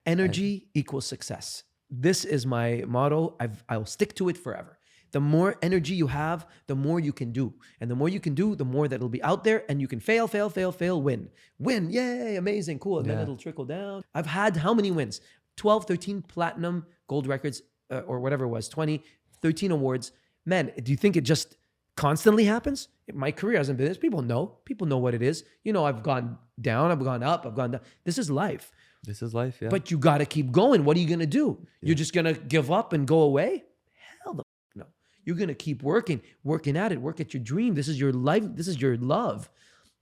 Energy equals success. This is my motto. I'll stick to it forever. The more energy you have, the more you can do. And the more you can do, the more that'll be out there, and you can fail, win. Win, yay, amazing, cool. And then it'll trickle down. I've had how many wins? 12, 13 platinum gold records, or whatever it was, 20, 13 awards. Man, do you think it just constantly happens? My career hasn't been this. People know what it is. I've gone down, I've gone up, I've gone down. This is life. This is life, yeah. But you got to keep going. What are you going to do? You're just going to give up and go away? Hell the no. You're going to keep working at it, work at your dream. This is your life. This is your love.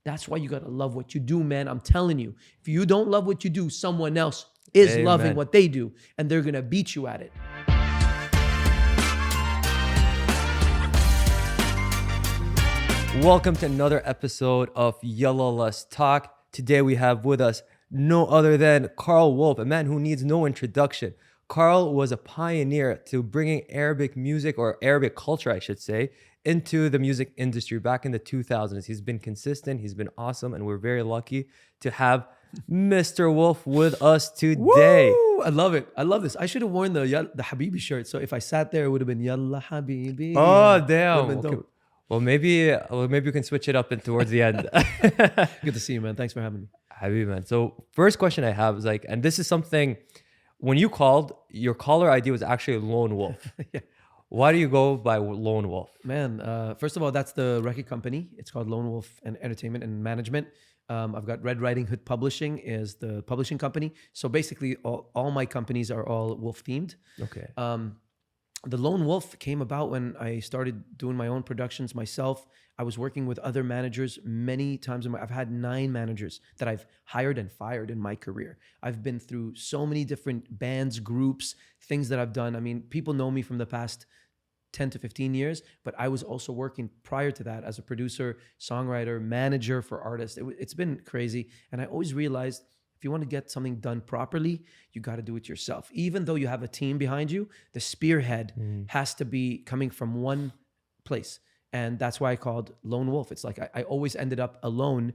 That's why you got to love what you do, man. I'm telling you, if you don't love what you do, someone else is loving what they do, and they're going to beat you at it. Welcome to another episode of Yalla, yallaletstalk. Today we have with us no other than Karl Wolf, a man who needs no introduction. Karl was a pioneer to bringing Arabic music, or Arabic culture, I should say, into the music industry back in the 2000s. He's been consistent, he's been awesome, and we're very lucky to have Mr. Wolf with us today. Woo! I love it. I love this. I should have worn the Habibi shirt. So if I sat there, it would have been Yalla Habibi. Oh, damn. Okay. Well, maybe we can switch it up towards the end. Good to see you, man. Thanks for having me. Habibi, man. So first question I have is and this is something, when you called, your caller ID was actually Lone Wolf. Yeah. Why do you go by Lone Wolf? Man, first of all, that's the record company. It's called Lone Wolf and Entertainment and Management. I've got Red Riding Hood Publishing is the publishing company. So basically, all my companies are all wolf themed. Okay. The Lone Wolf came about when I started doing my own productions myself. I was working with other managers many times. I've had 9 managers that I've hired and fired in my career. I've been through so many different bands, groups, things that I've done. I mean, people know me from the past 10 to 15 years, but I was also working prior to that as a producer, songwriter, manager for artists. It's been crazy. And I always realized, if you want to get something done properly, you got to do it yourself. Even though you have a team behind you, the spearhead has to be coming from one place. And that's why I called Lone Wolf. It's like I always ended up alone.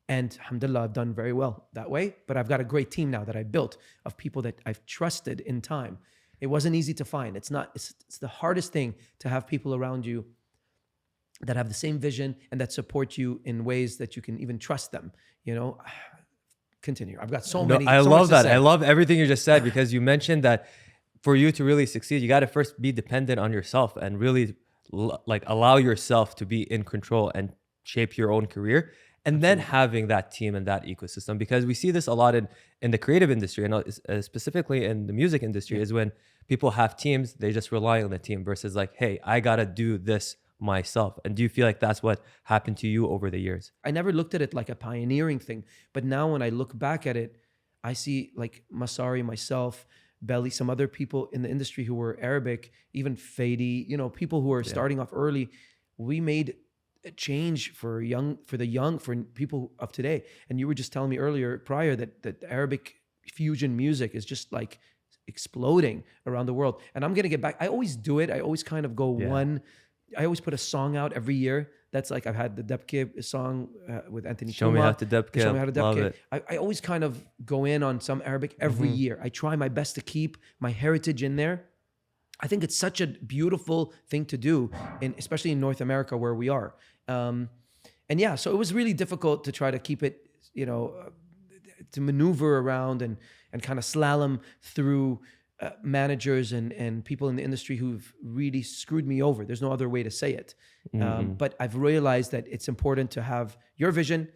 And alhamdulillah, I've done very well that way. But I've got a great team now that I built of people that I've trusted in time. It wasn't easy to find. It's the hardest thing to have people around you that have the same vision and that support you in ways that you can even trust them, Continue. I've got so many. I love that. I love everything you just said, because you mentioned that for you to really succeed, you got to first be dependent on yourself and really allow yourself to be in control and shape your own career. And then having that team and that ecosystem, because we see this a lot in the creative industry, and specifically in the music industry, is when people have teams, they just rely on the team versus hey, I got to do this myself. And do you feel like that's what happened to you over the years? I never looked at it like a pioneering thing, but now when I look back at it, I see Masari, myself, Belly, some other people in the industry who were Arabic, even Fadi, people who are starting off early. We made a change for people of today. And you were just telling me prior that Arabic fusion music is just exploding around the world. And I'm gonna get back. I always do it. I always kind of go I always put a song out every year. That's I've had the Debke song with Anthony Show Me How to Debke. Show Me How to Love Debke. it. I always kind of go in on some Arabic every year. I try my best to keep my heritage in there. I think it's such a beautiful thing to do, especially in North America where we are. So it was really difficult to try to keep it, to maneuver around and kind of slalom through managers and people in the industry who've really screwed me over. There's no other way to say it. But I've realized that it's important to have your vision,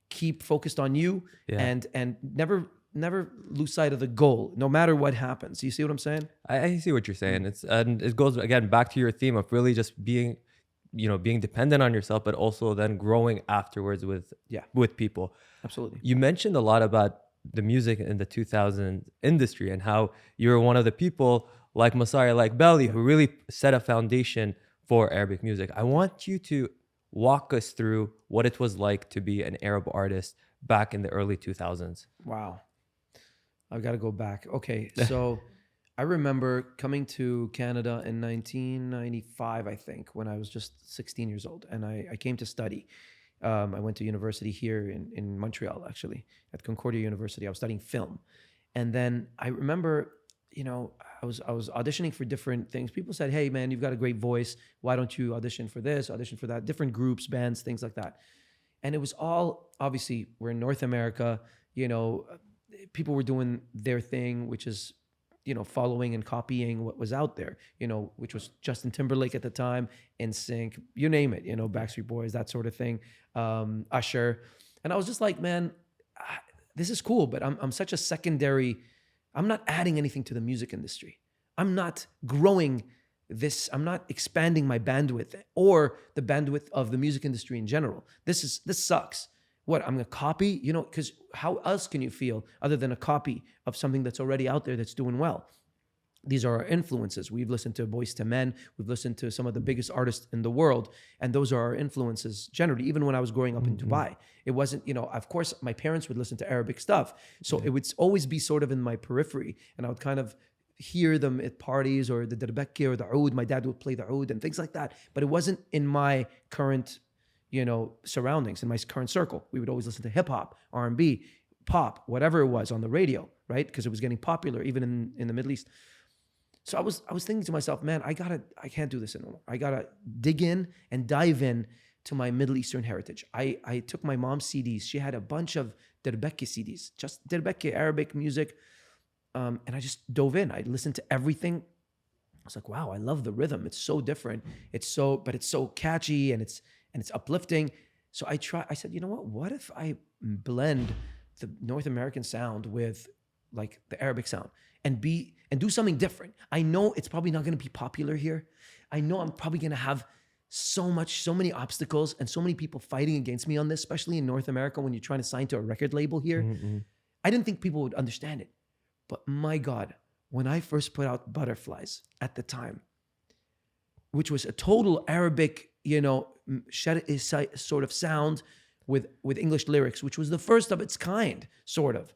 keep focused on you, and never lose sight of the goal, no matter what happens. You see what I'm saying? I see what you're saying. And it goes again back to your theme of really just being dependent on yourself, but also then growing afterwards with people. Absolutely. You mentioned a lot about the music in the 2000 industry and how you're one of the people like Masari, like Belly, who really set a foundation for Arabic music. I want you to walk us through what it was like to be an Arab artist back in the early 2000s. Wow. I've got to go back. Okay. So I remember coming to Canada in 1995, I think, when I was just 16 years old. And I came to study. I went to university here in Montreal, actually, at Concordia University. I was studying film. And then I remember, I was auditioning for different things. People said, "Hey, man, you've got a great voice. Why don't you audition for this, audition for that?" Different groups, bands, things like that. And it was all, obviously, we're in North America. People were doing their thing, which is, following and copying what was out there. Which was Justin Timberlake at the time, NSYNC, you name it. Backstreet Boys, that sort of thing. Usher, and I was just like, man, this is cool, but I'm such a secondary. I'm not adding anything to the music industry. I'm not growing this. I'm not expanding my bandwidth or the bandwidth of the music industry in general. This sucks. What, I'm gonna copy? Because how else can you feel other than a copy of something that's already out there that's doing well? These are our influences. We've listened to Boyz II Men. We've listened to some of the biggest artists in the world. And those are our influences generally. Even when I was growing up in Dubai, it wasn't, of course, my parents would listen to Arabic stuff. So it would always be sort of in my periphery. And I would kind of hear them at parties or the derbeke or the oud. My dad would play the oud and things like that. But it wasn't in my current, surroundings, in my current circle. We would always listen to hip hop, R&B, pop, whatever it was on the radio, right? Because it was getting popular even in the Middle East. So I was thinking to myself, man, I can't do this anymore. I gotta dig in and dive in to my Middle Eastern heritage. I took my mom's CDs. She had a bunch of derbeke CDs, just derbeke Arabic music. And I just dove in. I listened to everything. I was like, wow, I love the rhythm. It's so different. But it's so catchy and it's uplifting. So I said, you know what if I blend the North American sound with like the Arabic sound and do something different. I know it's probably not going to be popular here. I know I'm probably going to have so many obstacles and so many people fighting against me on this, especially in North America when you're trying to sign to a record label here. Mm-hmm. I didn't think people would understand it. But my God, when I first put out Butterflies at the time, which was a total Arabic, sort of sound with English lyrics, which was the first of its kind, sort of.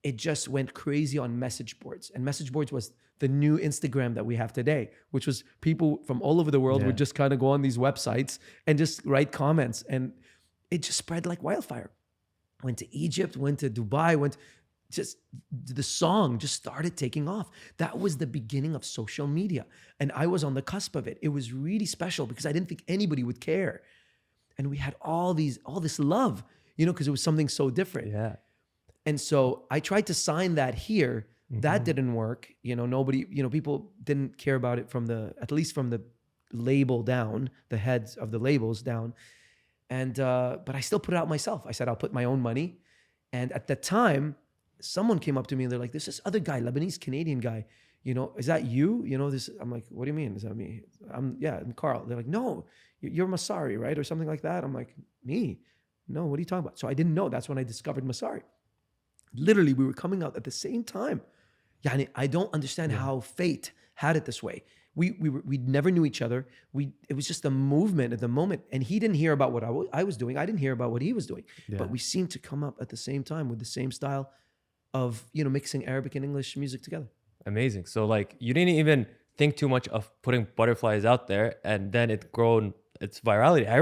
It just went crazy on message boards. And message boards was the new Instagram that we have today, which was people from all over the world would just kind of go on these websites and just write comments. And it just spread like wildfire. Went to Egypt, went to Dubai, the song just started taking off. That was the beginning of social media. And I was on the cusp of it. It was really special because I didn't think anybody would care. And we had all this love, because it was something so different. Yeah. And so I tried to sign that here. Mm-hmm. That didn't work. Nobody, people didn't care about it at least from the label down, the heads of the labels down. And, but I still put it out myself. I said, I'll put my own money. And at the time, someone came up to me and they're like, there's this other guy, Lebanese Canadian guy, is that you? This, I'm like, what do you mean? Is that me? I'm Karl. They're like, no, you're Masari, right? Or something like that. I'm like, me? No, what are you talking about? So I didn't know. That's when I discovered Masari. Literally, we were coming out at the same time. Yani, I don't understand how fate had it this way. We never knew each other. It was just a movement at the moment. And he didn't hear about what I was doing. I didn't hear about what he was doing. Yeah. But we seemed to come up at the same time with the same style of, mixing Arabic and English music together. Amazing. So like you didn't even think too much of putting Butterflies out there, and then its virality. I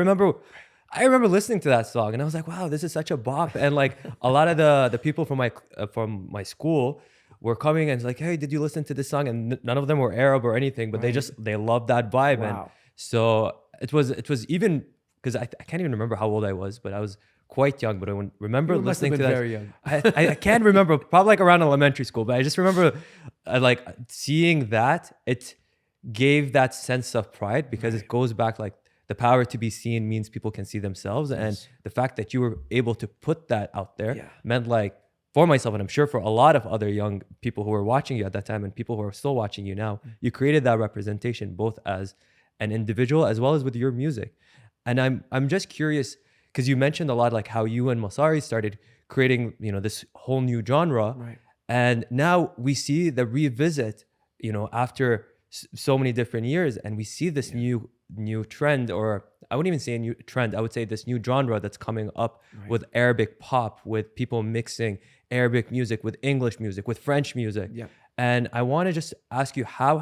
remember listening to that song and I was like, wow, this is such a bop. And like a lot of the people from my school were coming and it's like, hey, did you listen to this song? And none of them were Arab or anything, but they loved that vibe. Wow. And so it was even, because I can't even remember how old I was, but I was quite young. But I remember listening to that. Very young. I can't remember, probably like around elementary school, but I just remember like seeing that. It gave that sense of pride because it goes back like, the power to be seen means people can see themselves. Yes. And the fact that you were able to put that out there meant, like, for myself, and I'm sure for a lot of other young people who were watching you at that time and people who are still watching you now, you created that representation both as an individual as well as with your music. And I'm just curious, because you mentioned a lot like how you and Masari started creating, this whole new genre. Right. And now we see the revisit, after so many different years, and we see this new trend, or I wouldn't even say a new trend, I would say this new genre that's coming up with Arabic pop, with people mixing Arabic music with English music, with French music. Yeah. And I want to just ask you, how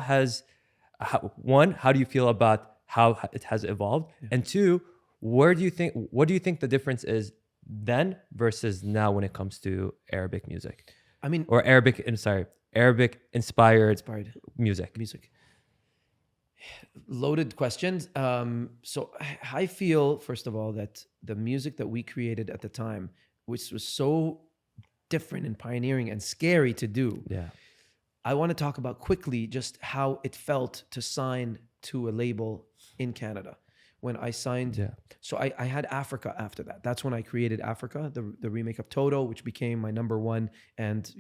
do you feel about how it has evolved? Yeah. And two, what do you think the difference is then versus now when it comes to Arabic music? I mean, or Arabic inspired inspired music? music. Loaded questions. So I feel, first of all, that the music that we created at the time, which was so different and pioneering and scary to do, Yeah. I want to talk about quickly just how it felt to sign to a label in Canada. When I signed, Yeah. so I had Africa after that. That's when I created Africa, the remake of Toto, which became my number one and,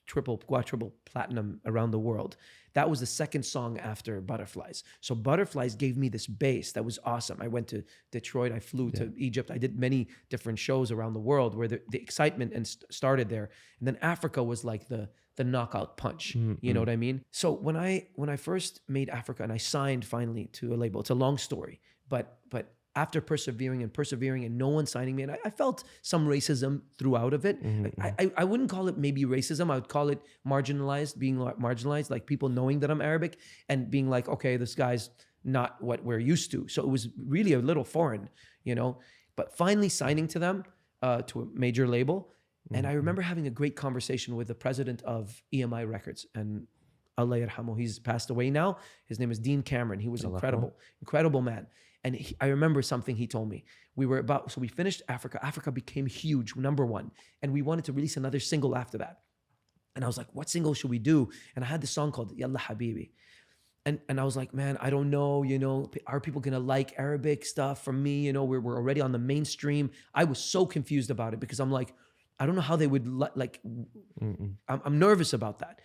triple, quadruple platinum around the world. That was the second song after Butterflies. So Butterflies gave me this base that was awesome. I went to Detroit, I flew to Egypt. I did many different shows around the world where the excitement started there. And then Africa was like the knockout punch. You know what I mean? So when I first made Africa and I signed finally to a label, it's a long story, but after persevering and no one signing me, and I felt some racism throughout of it. I wouldn't call it maybe racism. I would call it being marginalized, like people knowing that I'm Arabic and being like, okay, this guy's not what we're used to. So it was really a little foreign, but finally signing to them, to a major label. And I remember having a great conversation with the president of EMI Records, and Allah yarhamu, he's passed away now. His name is Dean Cameron. He was incredible man. And I remember something he told me. So we finished Africa. Africa became huge, number one. And we wanted to release another single after that. And I was like, what single should we do? And I had this song called Yalla Habibi. And I was like, man, I don't know, are people gonna like Arabic stuff from me? We're already on the mainstream. I was so confused about it because I'm like, I don't know how they would I'm nervous about that.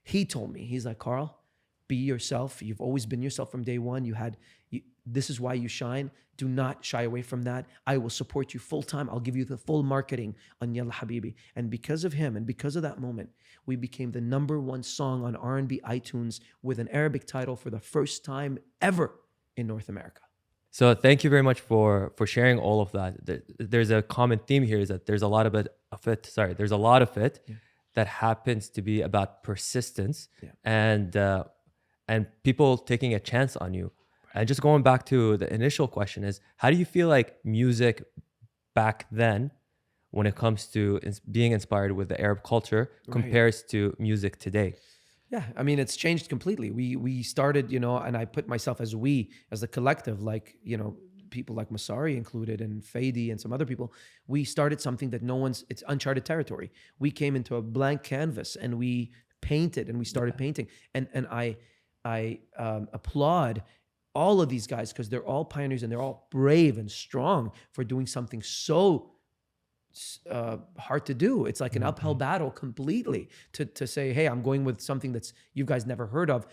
He told me, he's like, Karl, be yourself. You've always been yourself from day one. This is why you shine. Do not shy away from that. I will support you full time. I'll give you the full marketing on Yalla Habibi. And because of him and because of that moment, we became the number one song on R&B iTunes with an Arabic title for the first time ever in North America. So thank you very much for sharing all of that. There's a common theme here, is that there's a lot of it that happens to be about persistence and people taking a chance on you. And just going back to the initial question is, how do you feel like music back then, when it comes to being inspired with the Arab culture, compares to music today? Yeah, I mean, it's changed completely. We started, and I put myself as the collective, like, people like Masari included and Fadi and some other people. We started something that it's uncharted territory. We came into a blank canvas and we painted and we started painting. And I applaud all of these guys because they're all pioneers and they're all brave and strong for doing something so hard to do. It's like an uphill battle completely to say, hey, I'm going with something that's you guys never heard of.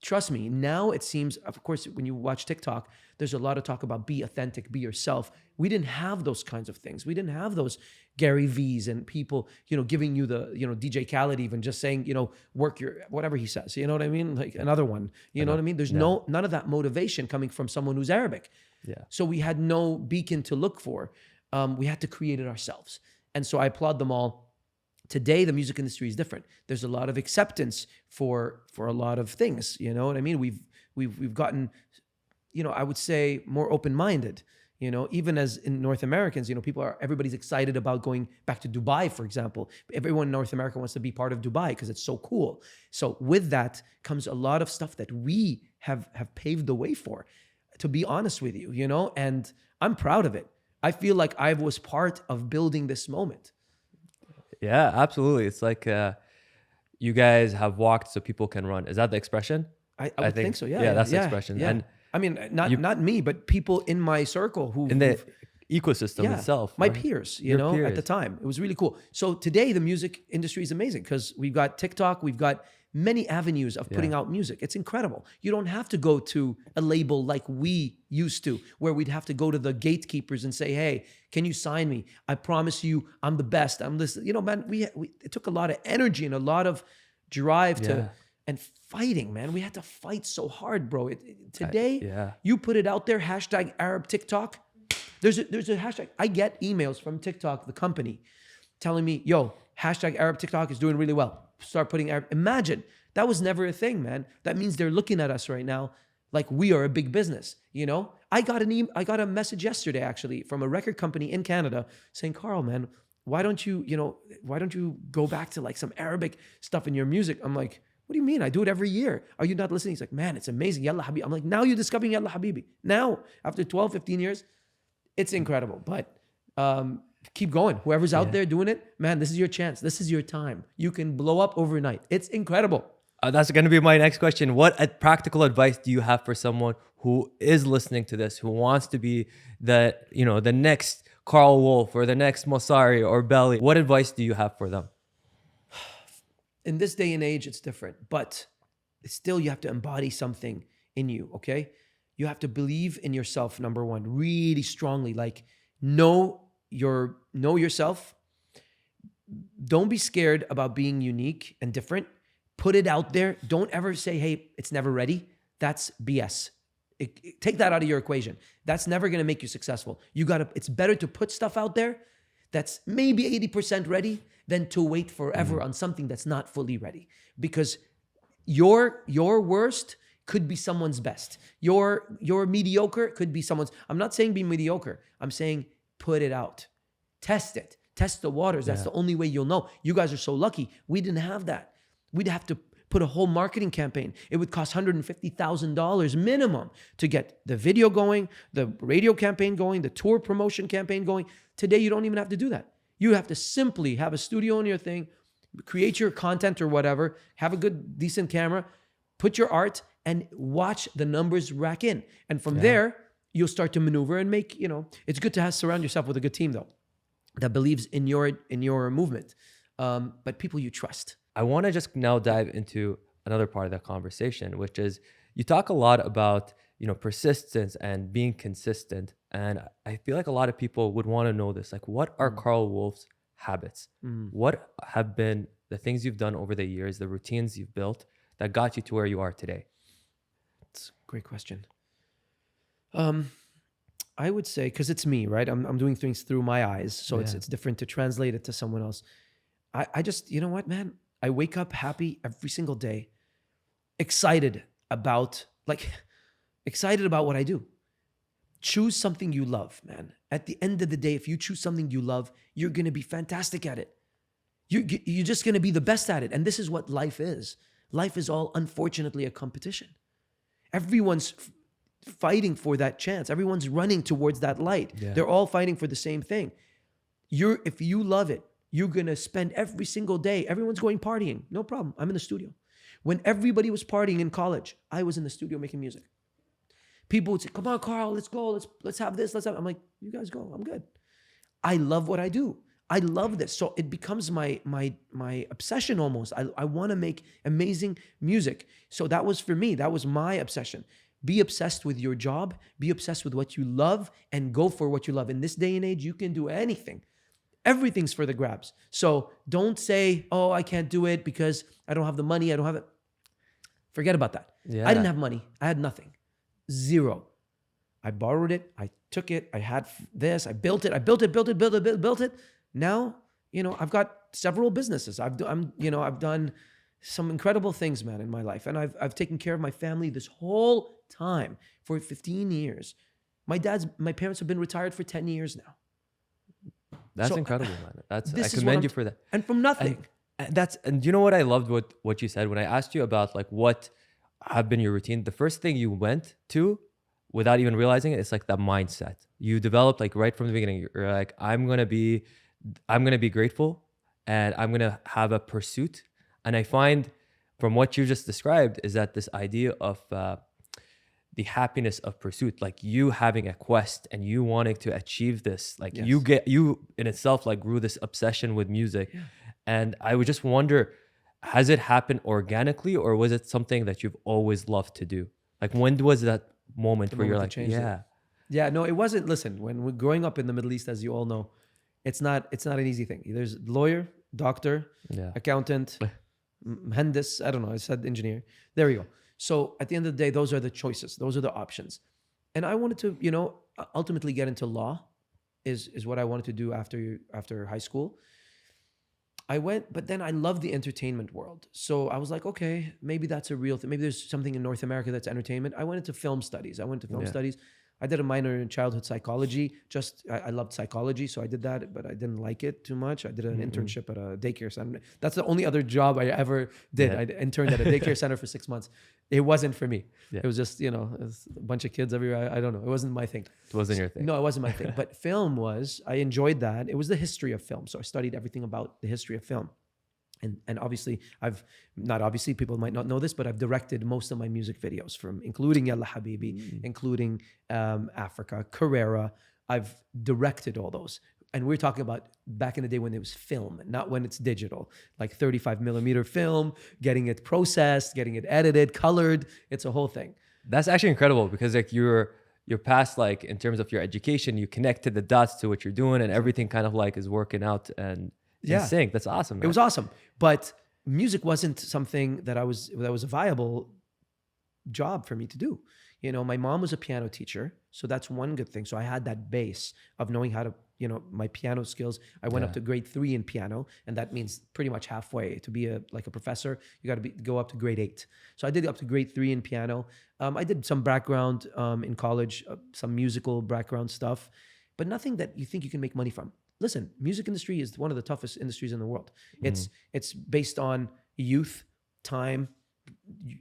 Trust me, now it seems, of course, when you watch TikTok, there's a lot of talk about be authentic, be yourself. We didn't have those kinds of things. We didn't have those Gary V's and people, giving you the, DJ Khaled even just saying, work your, whatever he says, you know what I mean? Like another one, you know what I mean? There's none of that motivation coming from someone who's Arabic. Yeah. So we had no beacon to look for. We had to create it ourselves. And so I applaud them all. Today, the music industry is different. There's a lot of acceptance for a lot of things. You know what I mean? We've gotten, I would say more open-minded. Even as in North Americans, everybody's excited about going back to Dubai, for example. Everyone in North America wants to be part of Dubai because it's so cool. So with that comes a lot of stuff that we have paved the way for, to be honest with you, and I'm proud of it. I feel like I was part of building this moment. Yeah, absolutely. It's like you guys have walked so people can run. Is that the expression? I would think so. Yeah. Yeah, that's the expression. Yeah. And I mean, not me, but people in my circle in the ecosystem itself. My right? peers, Peers. at the time. It was really cool. So today the music industry is amazing because we've got TikTok, we've got many avenues of putting out music. It's incredible. You don't have to go to a label like we used to, where we'd have to go to the gatekeepers and say, hey, can you sign me? I promise you I'm the best. I'm this, man, it took a lot of energy and a lot of drive and fighting, man. We had to fight so hard, bro. Today, you put it out there, hashtag Arab TikTok. There's a hashtag. I get emails from TikTok, the company, telling me, yo, hashtag Arab TikTok is doing really well. Start putting Arab. Imagine, that was never a thing, man. That means they're looking at us right now like we are a big business, I got a message yesterday, actually, from a record company in Canada saying, Karl, man, why don't you, why don't you go back to like some Arabic stuff in your music? I'm like, what do you mean? I do it every year. Are you not listening? He's like, man, it's amazing. Yalla Habibi. I'm like, now you're discovering Yalla Habibi. Now, after 12, 15 years, it's incredible. But keep going. Whoever's out there doing it, man, this is your chance. This is your time. You can blow up overnight. It's incredible. That's going to be my next question. What practical advice do you have for someone who is listening to this, who wants to be the next Karl Wolf or the next Mosari or Belly? What advice do you have for them? In this day and age, it's different, but still you have to embody something in you, okay? You have to believe in yourself, number one, really strongly. Like, know yourself. Don't be scared about being unique and different. Put it out there. Don't ever say, hey, it's never ready. That's BS. Take that out of your equation. That's never going to make you successful. It's better to put stuff out there that's maybe 80% ready than to wait forever on something that's not fully ready. Because your worst could be someone's best. Your mediocre could be someone's. I'm not saying be mediocre. I'm saying put it out. Test it. Test the waters. That's the only way you'll know. You guys are so lucky. We didn't have that. We'd have to put a whole marketing campaign. It would cost $150,000 minimum to get the video going, the radio campaign going, the tour promotion campaign going. Today, you don't even have to do that. You have to simply have a studio in your thing, create your content or whatever, have a good, decent camera, put your art, and watch the numbers rack in. And from there, you'll start to maneuver and make, it's good to surround yourself with a good team, though, that believes in your movement, but people you trust. I want to just now dive into another part of that conversation, which is you talk a lot about, persistence and being consistent. And I feel like a lot of people would want to know this. Like, what are Karl Wolf's habits? What have been the things you've done over the years, the routines you've built that got you to where you are today? It's a great question. I would say, because it's me, right? I'm doing things through my eyes. So it's different to translate it to someone else. I just, you know what, man? I wake up happy every single day, excited about what I do. Choose something you love, man. At the end of the day, if you choose something you love, you're going to be fantastic at it. You're just going to be the best at it. And this is what life is. Life is all, unfortunately, a competition. Everyone's fighting for that chance. Everyone's running towards that light. Yeah. They're all fighting for the same thing. If you love it, you're going to spend every single day. Everyone's going partying. No problem. I'm in the studio. When everybody was partying in college, I was in the studio making music. People would say, come on, Karl, let's go. Let's have this. I'm like, you guys go. I'm good. I love what I do. I love this. So it becomes my obsession almost. I want to make amazing music. So that was for me. That was my obsession. Be obsessed with your job. Be obsessed with what you love and go for what you love. In this day and age, you can do anything. Everything's for the grabs. So don't say, oh, I can't do it because I don't have the money. I don't have it. Forget about that. Yeah. I didn't have money. I had nothing. Zero. I borrowed it. I took it. I had this. I built it. Now, I've got several businesses. I've done some incredible things, man, in my life. And I've taken care of my family this whole time for 15 years. My parents have been retired for 10 years now. That's incredible, man. I commend you for that. And from nothing. And you know what I loved what you said when I asked you about like what have been your routine. The first thing you went to without even realizing it, it's like that mindset you developed like right from the beginning. You're like, I'm gonna be grateful and I'm gonna have a pursuit. And I find from what you just described is that this idea of the happiness of pursuit, like you having a quest and you wanting to achieve this, like yes. you in itself like grew this obsession with music. Yeah. And I would just wonder, has it happened organically or was it something that you've always loved to do? Like when was that moment where you're like, yeah, no, it wasn't. Listen, when we're growing up in the Middle East, as you all know, it's not an easy thing. There's lawyer, doctor, accountant, muhandis, I don't know, I said engineer. There we go. So at the end of the day, those are the choices. Those are the options. And I wanted to, ultimately get into law is what I wanted to do after high school. I went, but then I love the entertainment world. So I was like, okay, maybe that's a real thing. Maybe there's something in North America that's entertainment. I went into film studies. I did a minor in childhood psychology. I loved psychology, so I did that, but I didn't like it too much. I did an internship at a daycare center. That's the only other job I ever did. Yeah. I interned at a daycare center for 6 months. It wasn't for me. Yeah. It was just, it was a bunch of kids everywhere. I don't know. It wasn't my thing. It wasn't your thing. No, it wasn't my thing. But film was, I enjoyed that. It was the history of film. So I studied everything about the history of film. And obviously, people might not know this, but I've directed most of my music videos, from including Yalla Habibi, including Africa, Carrera. I've directed all those. And we're talking about back in the day when it was film, not when it's digital, like 35 millimeter film, getting it processed, getting it edited, colored. It's a whole thing. That's actually incredible, because like your past, like in terms of your education, you connected the dots to what you're doing, and everything kind of like is working out and in sync. That's awesome, man. It was awesome. But music wasn't something that was a viable job for me to do. My mom was a piano teacher, so that's one good thing. So I had that base of knowing how to, my piano skills. I went up to grade 3 in piano, and that means pretty much halfway. To be a professor, you got to go up to grade 8. So I did up to grade 3 in piano. I did some background in college, some musical background stuff, but nothing that you think you can make money from. Listen, music industry is one of the toughest industries in the world. It's based on youth, time,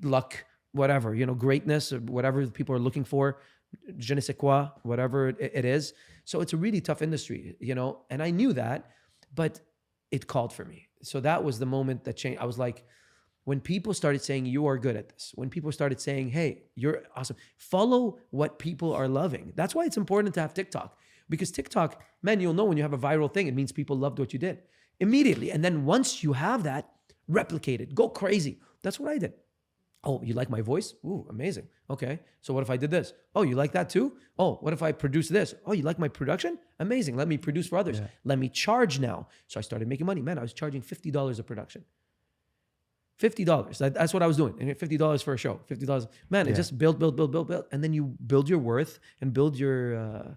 luck, whatever, greatness, or whatever people are looking for, je ne sais quoi, whatever it is. So it's a really tough industry, and I knew that, but it called for me. So that was the moment that changed. I was like, when people started saying, you are good at this, when people started saying, hey, you're awesome, follow what people are loving. That's why it's important to have TikTok. Because TikTok, man, you'll know when you have a viral thing, it means people loved what you did immediately. And then once you have that, replicate it, go crazy. That's what I did. Oh, you like my voice? Ooh, amazing. Okay. So what if I did this? Oh, you like that too? Oh, what if I produce this? Oh, you like my production? Amazing. Let me produce for others. Yeah. Let me charge now. So I started making money. Man, I was charging $50 a production. $50. That's what I was doing. And $50 for a show. $50. Man, it just build. And then you build your worth and build your...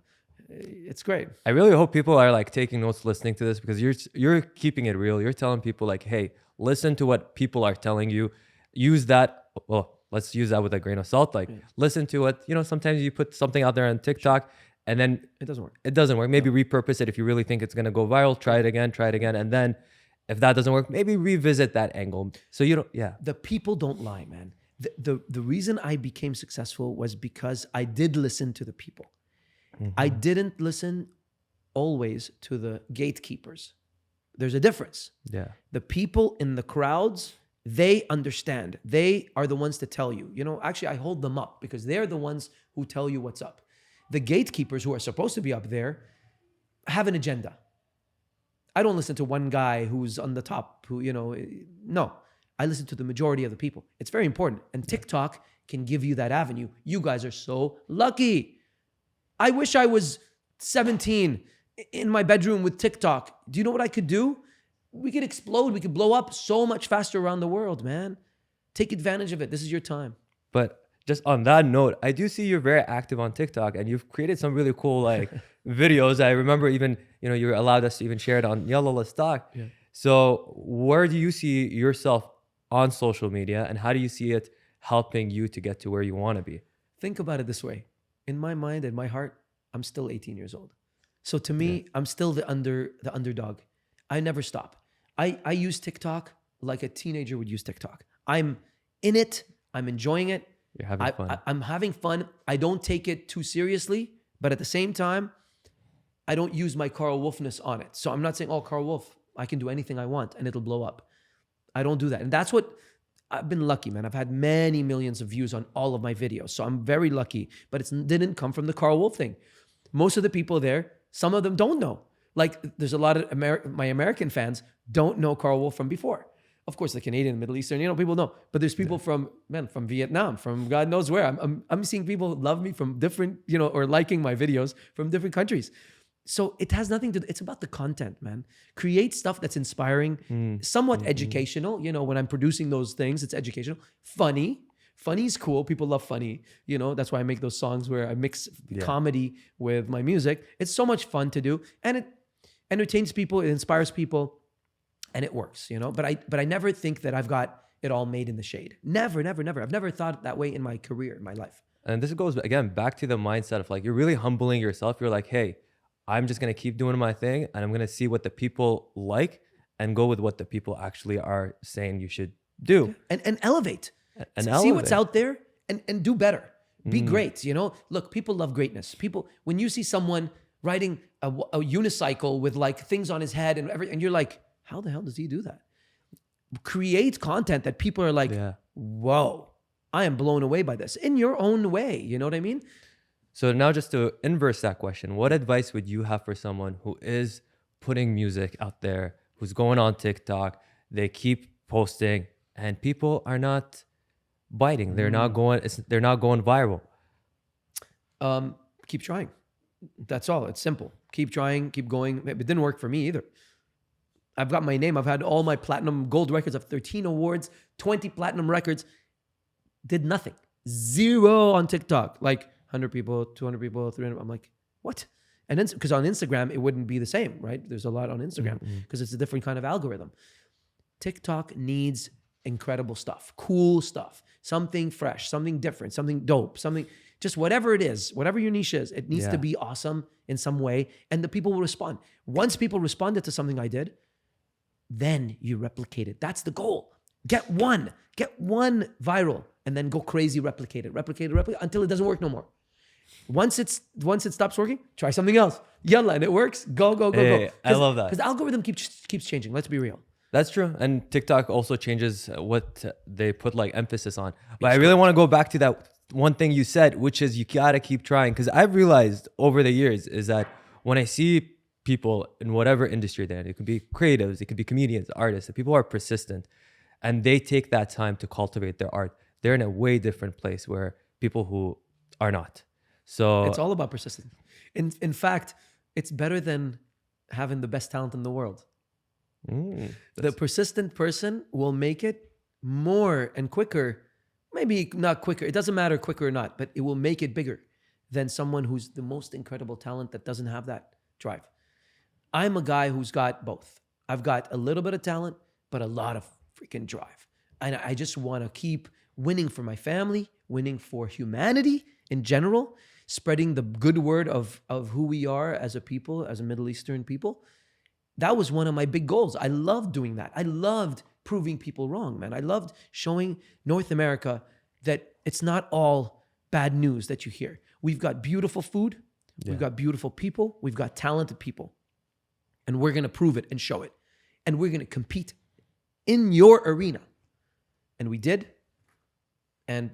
it's great. I really hope people are like taking notes listening to this, because you're keeping it real. You're telling people like, hey, listen to what people are telling you. Use that. Well, let's use that with a grain of salt. Like, listen to it. Sometimes you put something out there on TikTok and then it doesn't work. It doesn't work. Maybe repurpose it if you really think it's going to go viral. Try it again. And then if that doesn't work, maybe revisit that angle. So The people don't lie, man. The reason I became successful was because I did listen to the people. Mm-hmm. I didn't listen always to the gatekeepers. There's a difference. Yeah. The people in the crowds, they understand. They are the ones to tell you. Actually, I hold them up because they're the ones who tell you what's up. The gatekeepers, who are supposed to be up there, have an agenda. I don't listen to one guy who's on the top no. I listen to the majority of the people. It's very important. And TikTok can give you that avenue. You guys are so lucky. I wish I was 17 in my bedroom with TikTok. Do you know what I could do? We could explode. We could blow up so much faster around the world, man. Take advantage of it. This is your time. But just on that note, I do see you're very active on TikTok, and you've created some really cool like videos. I remember even, you allowed us to even share it on Yalla, yallaletstalk. Yeah. So where do you see yourself on social media, and how do you see it helping you to get to where you want to be? Think about it this way. In my mind and my heart, I'm still 18 years old. So to me, I'm still the underdog. I never stop. I use TikTok like a teenager would use TikTok. I'm in it. I'm enjoying it. You're having fun. I'm having fun. I don't take it too seriously, but at the same time, I don't use my Karl Wolfness on it. So I'm not saying, oh, Karl Wolf, I can do anything I want and it'll blow up. I don't do that. And that's what I've been lucky, man. I've had many millions of views on all of my videos. So I'm very lucky, but it didn't come from the Karl Wolf thing. Most of the people there, some of them don't know. Like there's a lot of my American fans don't know Karl Wolf from before. Of course, the Canadian, Middle Eastern, people know. But there's people from Vietnam, from God knows where. I'm seeing people love me from different, or liking my videos from different countries. So it has nothing to do, it's about the content, man. Create stuff that's inspiring, somewhat educational. When I'm producing those things, it's educational. Funny. Funny is cool. People love funny. That's why I make those songs where I mix comedy with my music. It's so much fun to do. And it entertains people, it inspires people, and it works, But I never think that I've got it all made in the shade. Never. I've never thought that way in my career, in my life. And this goes again back to the mindset of like you're really humbling yourself. You're like, hey, I'm just gonna keep doing my thing and I'm gonna see what the people like and go with what the people actually are saying you should do And elevate. and See what's elevate. out there and do better. Be Mm, great. You know, look, people love greatness. People, when you see someone riding a unicycle with like things on his head and everything, and you're like, how the hell does he do that? Create content that people are like, yeah. whoa, I am blown away by this in your own way. You know what I mean? So now just to inverse that question, what advice would you have for someone who is putting music out there, who's going on TikTok, they keep posting and people are not biting. They're not going viral. Keep trying. That's all. It's simple. Keep trying, keep going. It didn't work for me either. I've got my name. I've had all my platinum gold records. I've 13 awards, 20 platinum records. Did nothing. Zero on TikTok. Like 100 people, 200 people, 300. I'm like, what? And then, because on Instagram, it wouldn't be the same, right? There's a lot on Instagram because it's a different kind of algorithm. TikTok needs incredible stuff, cool stuff, something fresh, something different, something dope, something, just whatever it is, whatever your niche is, it needs to Yeah. be awesome in some way. And the people will respond. Once people responded to something I did, then you replicate it. That's the goal. Get one viral and then go crazy, replicate it until it doesn't work no more. Once it stops working, try something else. Yalla, and it works. Go. Hey, I love that. Because the algorithm keeps changing. Let's be real. That's true. And TikTok also changes what they put like emphasis on. But I really want to go back to that one thing you said, which is you gotta keep trying. Because I've realized over the years is that when I see people in whatever industry they're in, it could be creatives, it could be comedians, artists, the people are persistent and they take that time to cultivate their art. They're in a way different place where people who are not. So It's all about persistence. In fact, it's better than having the best talent in the world. The persistent person will make it more and quicker. Maybe not quicker. It doesn't matter quicker or not, but it will make it bigger than someone who's the most incredible talent that doesn't have that drive. I'm a guy who's got both. I've got a little bit of talent, but a lot of freaking drive. And I just want to keep winning for my family, winning for humanity in general, spreading the good word of who we are as a people, as a Middle Eastern people. That was one of my big goals. I loved doing that. I loved proving people wrong, man. I loved showing North America that it's not all bad news that you hear. We've got beautiful food. Yeah. We've got beautiful people. We've got talented people. And we're going to prove it and show it. And we're going to compete in your arena. And we did. And,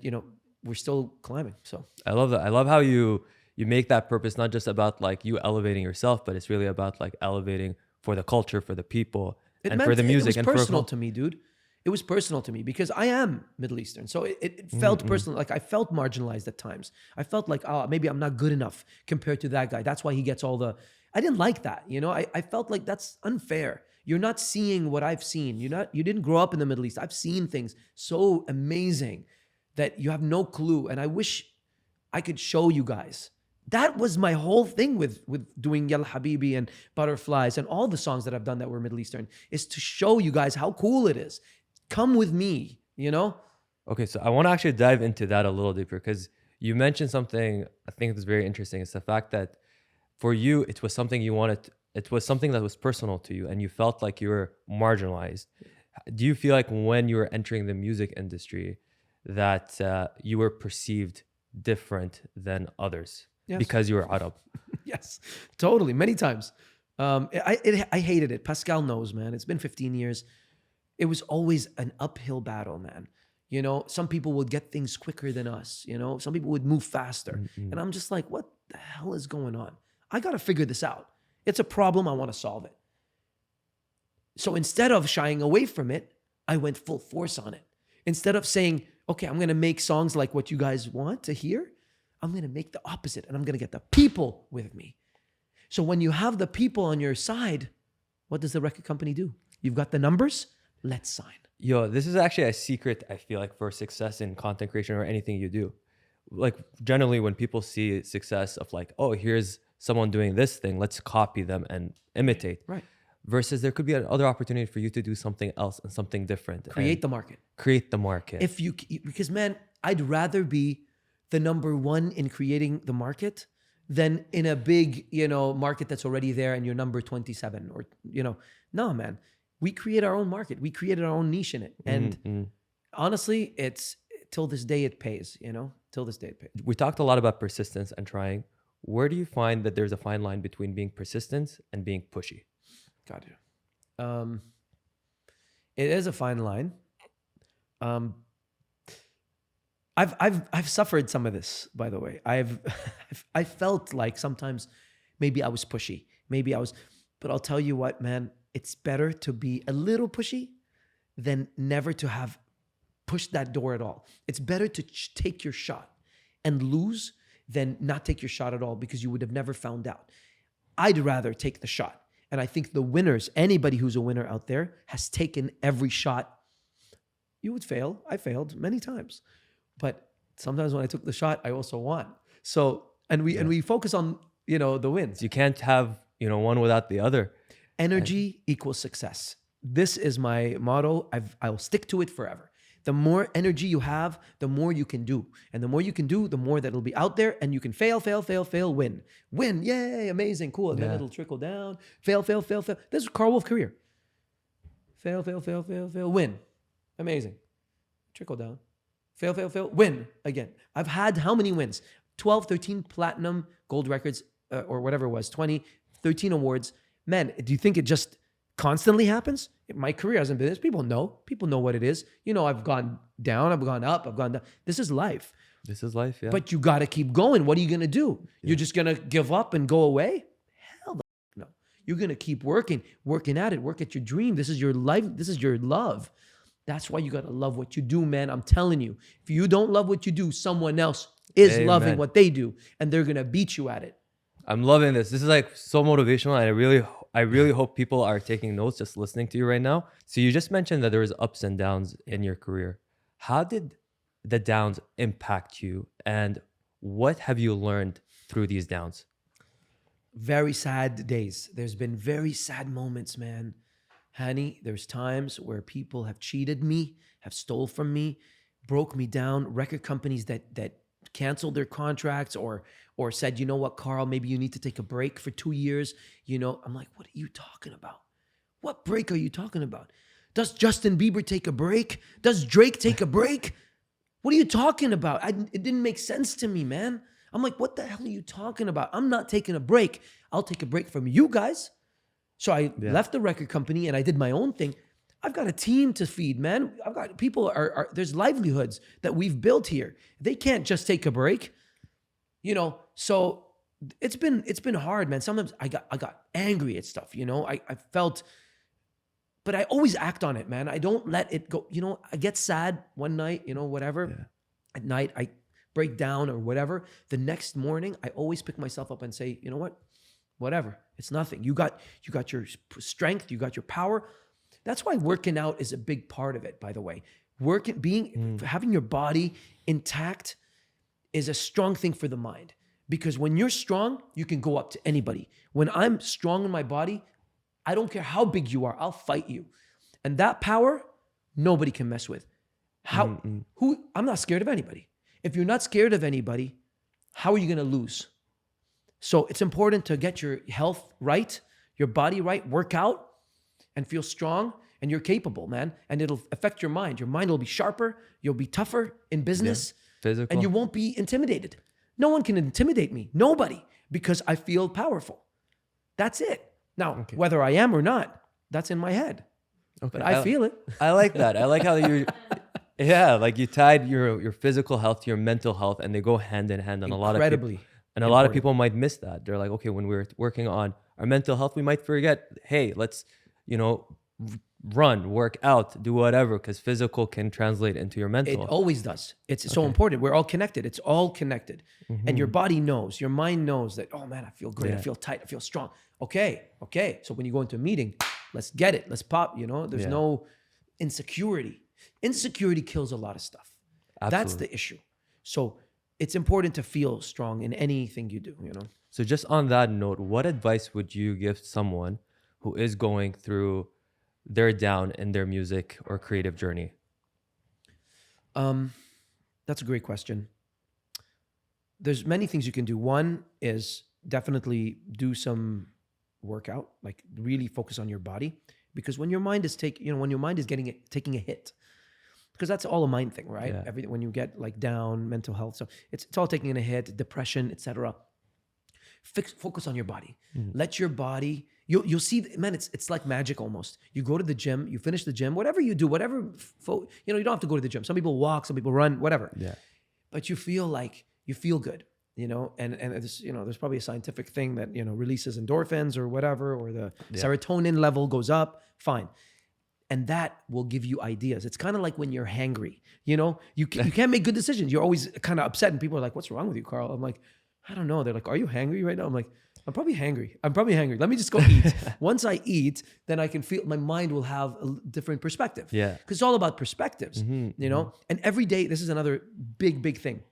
we're still climbing. So I love that. I love how you make that purpose not just about like you elevating yourself, but it's really about like elevating for the culture, for the people, and for the music. It was personal to me, dude. It was personal to me because I am Middle Eastern. So it felt personal. Like I felt marginalized at times. I felt like, maybe I'm not good enough compared to that guy. That's why he gets all the... I didn't like that. I felt like that's unfair. You're not seeing what I've seen. You didn't grow up in the Middle East. I've seen things so amazing that you have no clue. And I wish I could show you guys. That was my whole thing with doing Yalla Habibi and Butterflies and all the songs that I've done that were Middle Eastern, is to show you guys how cool it is. Come with me, Okay, so I want to actually dive into that a little deeper because you mentioned something I think is very interesting. It's the fact that for you, it was something you wanted. It was something that was personal to you and you felt like you were marginalized. Do you feel like when you were entering the music industry that you were perceived different than others? Yes. Because you were Arab? Yes, totally. Many times. I hated it. Pascal knows, man. It's been 15 years. It was always an uphill battle, man. Some people would get things quicker than us. Some people would move faster. And I'm just like, what the hell is going on? I got to figure this out. It's a problem. I want to solve it. So instead of shying away from it, I went full force on it. Instead of saying, okay, I'm going to make songs like what you guys want to hear, I'm going to make the opposite and I'm going to get the people with me. So when you have the people on your side, what does the record company do? You've got the numbers, let's sign. Yo, this is actually a secret, I feel like, for success in content creation or anything you do. Like generally when people see success of like, oh, here's someone doing this thing, let's copy them and imitate. Right. Versus there could be another opportunity for you to do something else and something different. Create the market. Create the market. Because man, I'd rather be the number one in creating the market than in a big, market that's already there and you're number 27 or, no, man. We create our own market. We created our own niche in it. And honestly, it's till this day it pays, till this day it pays. We talked a lot about persistence and trying. Where do you find that there's a fine line between being persistent and being pushy? Got you. It is a fine line. I've suffered some of this, by the way. I felt like sometimes maybe I was pushy, but I'll tell you what, man, it's better to be a little pushy than never to have pushed that door at all. It's better to take your shot and lose than not take your shot at all, because you would have never found out. I'd rather take the shot. And I think the winners, anybody who's a winner out there, has taken every shot. You would fail. I failed many times. But sometimes when I took the shot, I also won. So, and we focus on, the wins. You can't have, one without the other. Energy equals success. This is my motto. I'll stick to it forever. The more energy you have, the more you can do. And the more you can do, the more that'll be out there, and you can fail, win. Win, yay, amazing, cool. And then it'll trickle down. Fail. This is Karl Wolf career. Fail, win. Amazing. Trickle down. Fail, win again. I've had how many wins? 12, 13 platinum, gold records, or whatever it was, 20, 13 awards. Man, do you think it just constantly happens? My career hasn't been this. People know what it is. I've gone down, I've gone up, I've gone down. This is life. Yeah. But you got to keep going. What are you going to do? Yeah. You're just going to give up and go away? Hell no. You're going to keep working at it, work at your dream. This is your life. This is your love. That's why you got to love what you do, man. I'm telling you, if you don't love what you do, someone else is loving what they do, and they're going to beat you at it. I'm loving this. This is like so motivational. And I really hope people are taking notes just listening to you right now. So you just mentioned that there was ups and downs in your career. How did the downs impact you, and what have you learned through these downs? Very sad days. There's been very sad moments, man. Hani, there's times where people have cheated me, have stole from me, broke me down. Record companies that canceled their contracts or said, you know what, Karl, maybe you need to take a break for 2 years. I'm like, what are you talking about? What break are you talking about? Does Justin Bieber take a break? Does Drake take a break? What are you talking about? It didn't make sense to me, man. I'm like, what the hell are you talking about? I'm not taking a break. I'll take a break from you guys. So I left the record company and I did my own thing. I've got a team to feed, man. I've got people there's livelihoods that we've built here. They can't just take a break, So it's been hard, man. Sometimes I got angry at stuff, I felt, but I always act on it, man. I don't let it go. I get sad one night, whatever. Yeah. At night I break down or whatever. The next morning I always pick myself up and say, you know what? Whatever. It's nothing. You got your strength. You got your power. That's why working out is a big part of it, by the way. Having your body intact is a strong thing for the mind. Because when you're strong, you can go up to anybody. When I'm strong in my body, I don't care how big you are, I'll fight you. And that power, nobody can mess with. I'm not scared of anybody. If you're not scared of anybody, how are you going to lose? So it's important to get your health right, your body right, work out, and feel strong, and you're capable, man. And it'll affect your mind. Your mind will be sharper. You'll be tougher in business. Physical. And you won't be intimidated. No one can intimidate me. Nobody. Because I feel powerful. That's it. Now, whether I am or not, that's in my head. Okay. But I feel it. I like that. I like how like you tied your physical health to your mental health, and they go hand in hand. And a lot of people might miss that. They're like, okay, when we're working on our mental health, we might forget, hey, let's, run, work out, do whatever, because physical can translate into your mental. It always does. It's so important. We're all connected. It's all connected. Mm-hmm. And your body knows, your mind knows that, oh man, I feel great. Yeah. I feel tight. I feel strong. Okay. So when you go into a meeting, let's get it. Let's pop, there's no insecurity. Insecurity kills a lot of stuff. Absolutely. That's the issue. So it's important to feel strong in anything you do, So just on that note, what advice would you give someone who is going through their down in their music or creative journey? That's a great question. there's many things you can do. One is definitely do some workout, like really focus on your body, because when your mind is when your mind is taking a hit, because that's all a mind thing, right? Yeah. Everything when you get like down, mental health, so it's all taking a hit, depression, etc. Focus on your body. Let your body. You'll see, man. It's like magic almost. You go to the gym, you finish the gym, whatever you do, you don't have to go to the gym. Some people walk, some people run, whatever. Yeah. But you feel good, and it's, there's probably a scientific thing that, releases endorphins or whatever, or the serotonin level goes up, fine. And that will give you ideas. It's kind of like when you're hangry, you can't make good decisions. You're always kind of upset and people are like, what's wrong with you, Karl? I'm like, I don't know. They're like, are you hangry right now? I'm like, I'm probably hangry. Let me just go eat. Once I eat, then I can feel my mind will have a different perspective. Yeah. Because it's all about perspectives, And every day, this is another big thing.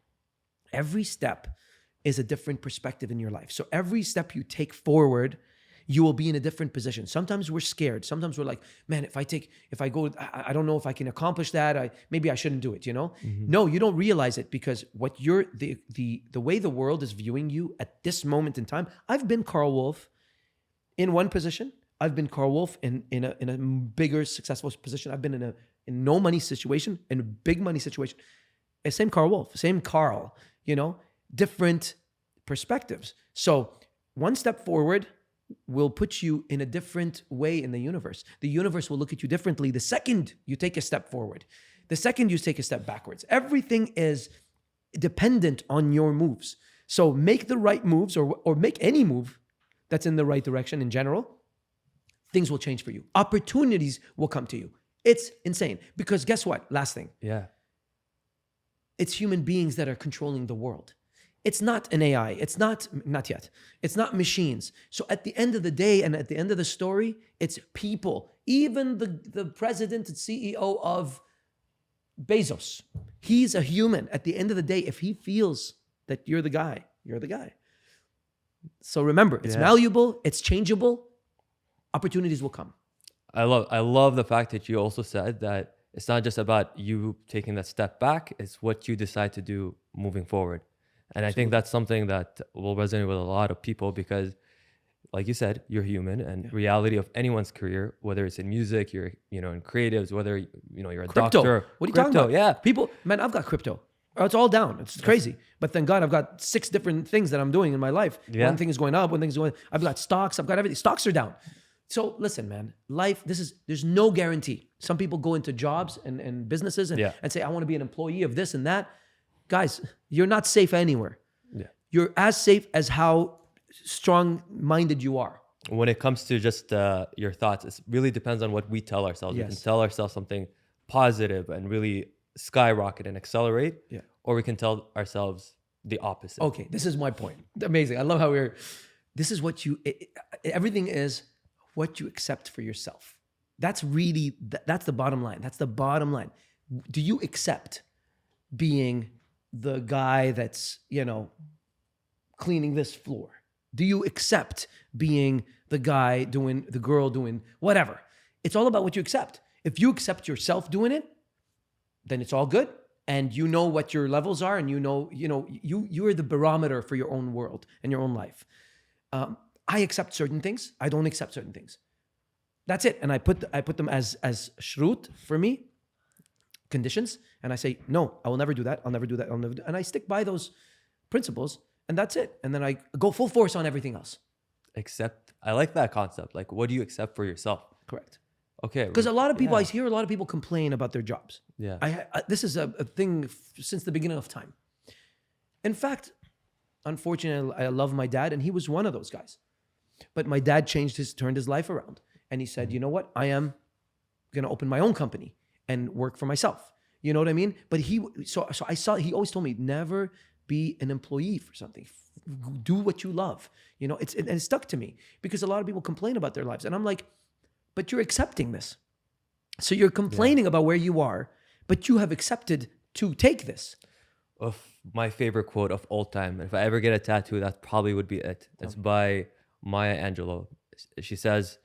Every step is a different perspective in your life. So every step you take forward, you will be in a different position. Sometimes we're scared. Sometimes we're like, man, if I go, I don't know if I can accomplish that. Maybe I shouldn't do it, No, you don't realize it, because what the way the world is viewing you at this moment in time. I've been Karl Wolf in one position. I've been Karl Wolf in a bigger, successful position. I've been in no money situation, in a big money situation. Same Karl Wolf, same Karl, different perspectives. So one step forward will put you in a different way in the universe. The universe will look at you differently the second you take a step forward, the second you take a step backwards. Everything is dependent on your moves. So make the right moves, or make any move that's in the right direction in general. Things will change for you. Opportunities will come to you. It's insane, because guess what? Last thing. Yeah. It's human beings that are controlling the world. It's not an AI. It's not yet. It's not machines. So at the end of the day, and at the end of the story, it's people. Even the president and CEO of Bezos, he's a human. At the end of the day, if he feels that you're the guy, you're the guy. So remember, it's malleable, it's changeable. Opportunities will come. I love the fact that you also said that it's not just about you taking that step back, it's what you decide to do moving forward. And I think that's something that will resonate with a lot of people, because like you said, you're human, and reality of anyone's career, whether it's in music, you're, in creatives, whether, you're a crypto. doctor. What are you talking about? Yeah. People, man, I've got crypto. It's all down. It's crazy. But thank God I've got 6 different things that I'm doing in my life. Yeah. One thing is going up, one thing is going, I've got stocks, I've got everything. Stocks are down. So listen, man, life, there's no guarantee. Some people go into jobs and businesses and say, I want to be an employee of this and that. Guys, you're not safe anywhere. Yeah. You're as safe as how strong-minded you are. When it comes to just your thoughts, it really depends on what we tell ourselves. Yes. We can tell ourselves something positive and really skyrocket and accelerate, or we can tell ourselves the opposite. Okay, this is my point. Amazing. I love how this is what everything is what you accept for yourself. That's really, that's the bottom line. That's the bottom line. Do you accept being the guy that's, cleaning this floor? Do you accept being the guy doing, the girl doing whatever? It's all about what you accept. If you accept yourself doing it, then it's all good. And you know what your levels are, and you're the barometer for your own world and your own life. I accept certain things. I don't accept certain things. That's it. And I put them as shrut for me, conditions. And I say, no, I will never do that. I'll never do that. And I stick by those principles, and that's it. And then I go full force on everything else. I like that concept. Like, what do you accept for yourself? Correct. Okay. Because a lot of people, I hear a lot of people complain about their jobs. Yeah. This is a thing since the beginning of time. In fact, unfortunately, I love my dad, and he was one of those guys. But my dad turned his life around, and he said, you know what? I am going to open my own company and work for myself. You know what I mean? But he always told me, never be an employee for something. Do what you love. And it stuck to me, because a lot of people complain about their lives. And I'm like, but you're accepting this. So you're complaining about where you are, but you have accepted to take this. Of my favorite quote of all time, if I ever get a tattoo, that probably would be it. It's by Maya Angelou. She says,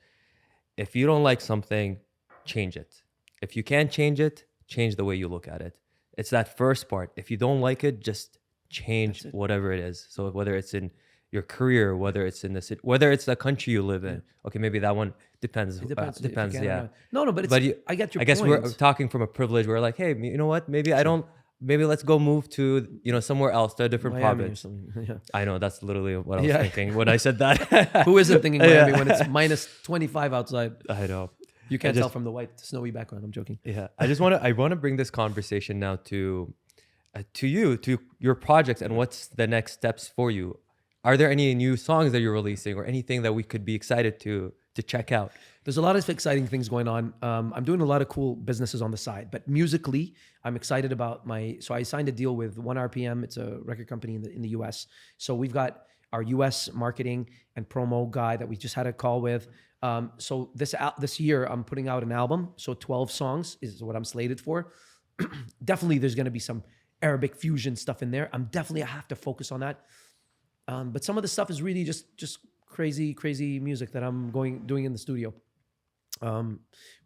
if you don't like something, change it. If you can't change it, change the way you look at it. It's that first part. If you don't like it, just change it. whatever it is. So whether it's in your career, whether it's in the city, whether it's the country you live in. Okay, maybe that one depends. It depends. If you Depends, can or yeah. not. No, but But you, I get your I guess we're point. talking from a privilege. We're like, hey, you know what? Maybe I Sure. don't. Maybe let's go move to somewhere else, to a different Miami or province. something. Yeah. I know that's literally what I was Yeah. thinking when I said that. Who isn't thinking Miami Yeah. when it's minus 25 outside? I know. You can't just- tell from the white snowy background. I'm joking. Yeah, I want to bring this conversation now to your projects and what's the next steps for you. Are there any new songs that you're releasing or anything that we could be excited to check out? There's a lot of exciting things going on. I'm doing a lot of cool businesses on the side, but musically, I'm excited about so I signed a deal with 1RPM. It's a record company in the US. So we've got our US marketing and promo guy that we just had a call with. So this year, I'm putting out an album. So 12 songs is what I'm slated for. Definitely, there's going to be some Arabic fusion stuff in there. I have to focus on that. But some of the stuff is really just crazy music that I'm doing in the studio.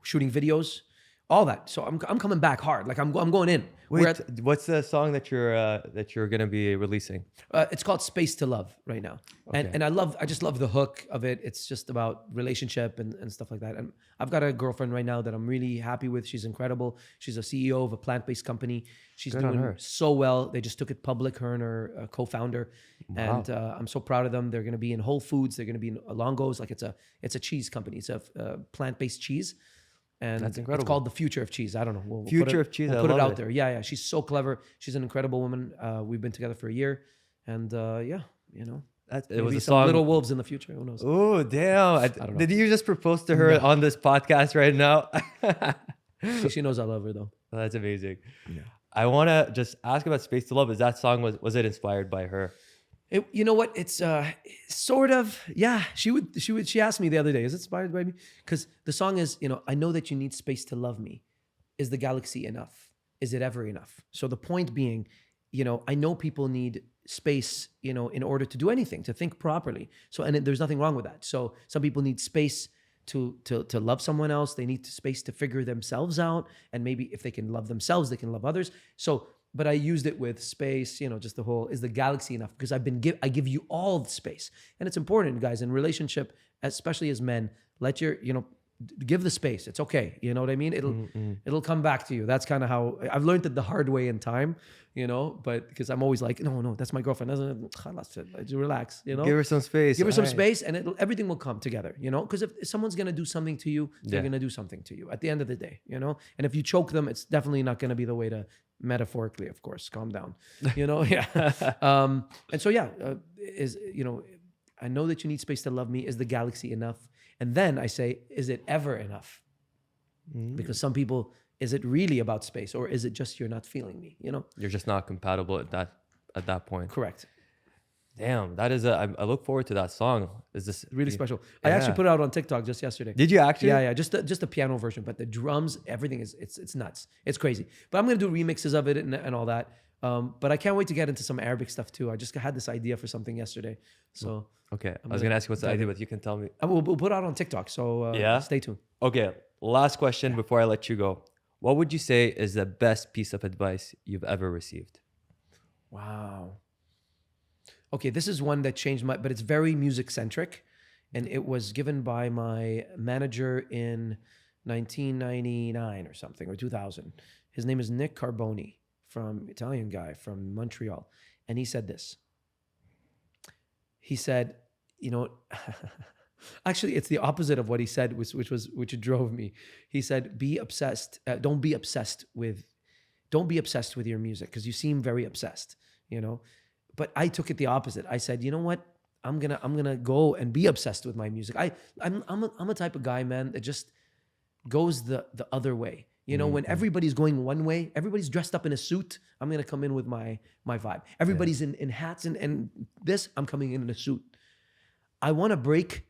Shooting videos, all that. So I'm coming back hard. Like I'm going in. Wait, what's the song that you're gonna be releasing? It's called Space to Love right now. Okay. And I just love the hook of it. It's just about relationship and stuff like that. And I've got a girlfriend right now that I'm really happy with. She's incredible. She's a CEO of a plant-based company. She's Good on doing her. so well. They just took it public, her and her co-founder. Wow. And I'm so proud of them. They're going to be in Whole Foods. They're going to be in Longo's. Like it's a cheese company. It's a plant-based cheese. And That's incredible. It's called the future of cheese. I don't know. We'll Future put it, of cheese, We'll I put it love out it. there. Yeah. She's so clever. She's an incredible woman. We've been together for a year. And it was It was a some song. little wolves in the future. Who knows? Oh damn! don't know. Did you just propose to her on this podcast right now? She knows I love her though. That's amazing. Yeah. I want to just ask about Space to Love. Is that song was it inspired by her? You know what? It's sort of, yeah. She asked me the other day, is it inspired by me? Because the song is, I know that you need space to love me. Is the galaxy enough? Is it ever enough? So the point being, I know people need space, in order to do anything, to think properly. So, and there's nothing wrong with that. So some people need space to love someone else. They need space to figure themselves out. And maybe if they can love themselves, they can love others. So, but I used it with space, just the whole, is the galaxy enough? Because I give you all the space. And it's important, guys, in relationship, especially as men, let your, give the space. It's okay. You know what I mean? It'll come back to you. That's kind of how I've learned it the hard way in time, but because I'm always like, no, that's my girlfriend. Just relax, Give her some space. Give her some Alright. space and everything will come together, because if someone's going to do something to you, they're Yeah. going to do something to you at the end of the day, and if you choke them, it's definitely not going to be the way to, metaphorically, of course, calm down, yeah. And so, I know that you need space to love me. Is the galaxy enough? And then I say, is it ever enough? Because some people, is it really about space or is it just you're not feeling me? You're just not compatible at that point. Correct. Damn, that is I look forward to that song. Is this Really special. I actually put it out on TikTok just yesterday. Did you actually? Yeah. Just the piano version, but the drums, everything it's nuts. It's crazy. But I'm gonna do remixes of it and all that. But I can't wait to get into some Arabic stuff too. I just had this idea for something yesterday. So Okay. I was gonna ask you what's the idea, but you can tell me. we'll put it out on TikTok. So stay tuned. Okay. Last question before I let you go. What would you say is the best piece of advice you've ever received? Wow. Okay, this is one that changed but it's very music centric. And it was given by my manager in 1999 or something, or 2000. His name is Nick Carboni, Italian guy from Montreal. And he said this. He said, actually, it's the opposite of what he said, which drove me. He said, be obsessed. Don't be obsessed with your music because you seem very obsessed, But I took it the opposite. I said, you know what? I'm gonna go and be obsessed with my music. I'm a type of guy, man, that just goes the other way. When everybody's going one way, everybody's dressed up in a suit, I'm gonna come in with my vibe. Everybody's in hats and this, I'm coming in a suit. I want to break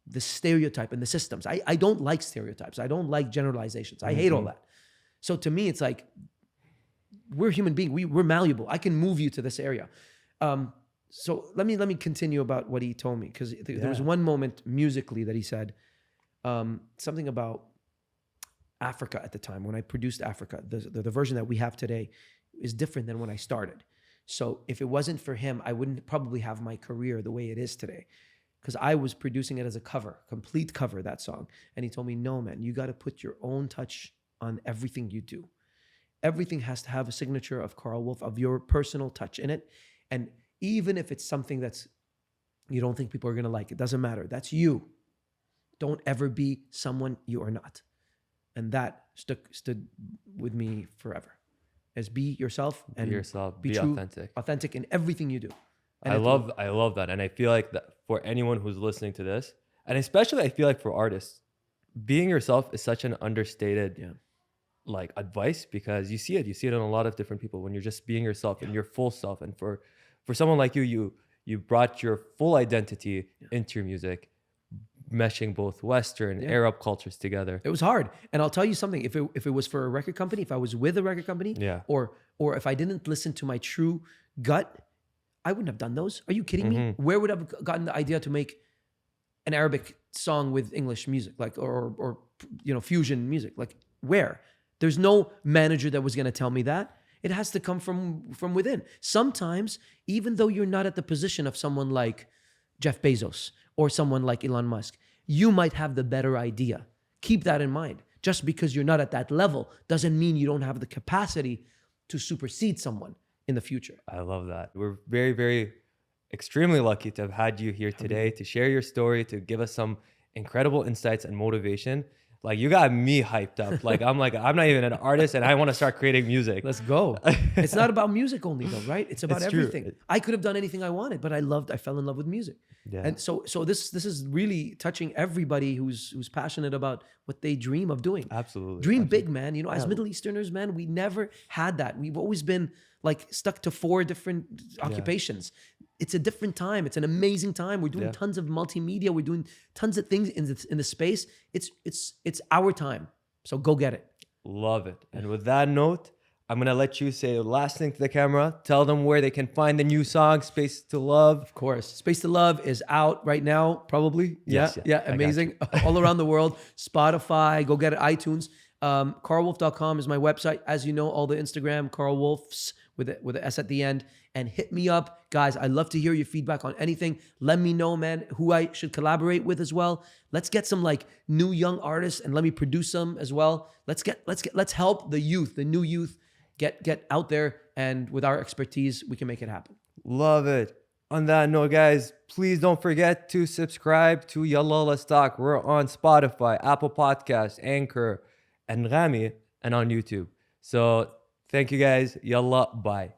the stereotype and the systems. I don't like stereotypes. I don't like generalizations. I hate all that. So to me, it's like, we're human beings. We're malleable. I can move you to this area. So let me continue about what he told me, because there was one moment musically that he said something about Africa at the time when I produced Africa. The version that we have today is different than when I started. So if it wasn't for him, I wouldn't probably have my career the way it is today. Because I was producing it as a cover, complete cover, that song. And he told me, no, man, you got to put your own touch on everything you do. Everything has to have a signature of Karl Wolf, of your personal touch in it. And even if it's something that's you don't think people are going to like, it doesn't matter. That's you. Don't ever be someone you are not. And that stood with me forever. As be yourself and Be yourself, be true, authentic. authentic in everything you do. And I love that. And I feel like that for anyone who's listening to this, and especially I feel like for artists, being yourself is such an understated like advice, because you see it in a lot of different people when you're just being yourself and your full self. And for someone like you brought your full identity into your music, meshing both Western, Arab cultures together. It was hard. And I'll tell you something, if it was for a record company, if I was with a record company, or if I didn't listen to my true gut, I wouldn't have done those. Are you kidding me? Where would I have gotten the idea to make an Arabic song with English music, like or fusion music? Like where? There's no manager that was going to tell me that. It has to come from within. Sometimes, even though you're not at the position of someone like Jeff Bezos or someone like Elon Musk, you might have the better idea. Keep that in mind. Just because you're not at that level doesn't mean you don't have the capacity to supersede someone in the future. I love that. We're very, very extremely lucky to have had you here today to share your story, to give us some incredible insights and motivation. Like, you got me hyped up. I'm not even an artist and I want to start creating music. Let's go. It's not about music only though, right? It's about everything. True. I could have done anything I wanted, but I fell in love with music. Yeah. And so this is really touching everybody who's passionate about what they dream of doing. Absolutely. Dream big, man. As Middle Easterners, man, we never had that. We've always been like stuck to 4 different occupations. It's a different time. It's an amazing time. We're doing tons of multimedia. We're doing tons of things in the space. It's our time. So go get it. Love it. And with that note, I'm gonna let you say the last thing to the camera. Tell them where they can find the new song, Space to Love. Of course. Space to Love is out right now, probably. Yes, Yeah, amazing. All around the world. Spotify, go get it, iTunes. KarlWolf.com is my website. As you know, all the Instagram, Karl Wolfs with an S at the end. And hit me up. Guys, I'd love to hear your feedback on anything. Let me know, man, who I should collaborate with as well. Let's get some like new young artists and let me produce them as well. Let's help the youth, the new youth get out there, and with our expertise, we can make it happen. Love it. On that note, guys, please don't forget to subscribe to Yalla, Let's Talk. We're on Spotify, Apple Podcasts, Anchor, and Rami, and on YouTube. So thank you guys. Yalla, bye.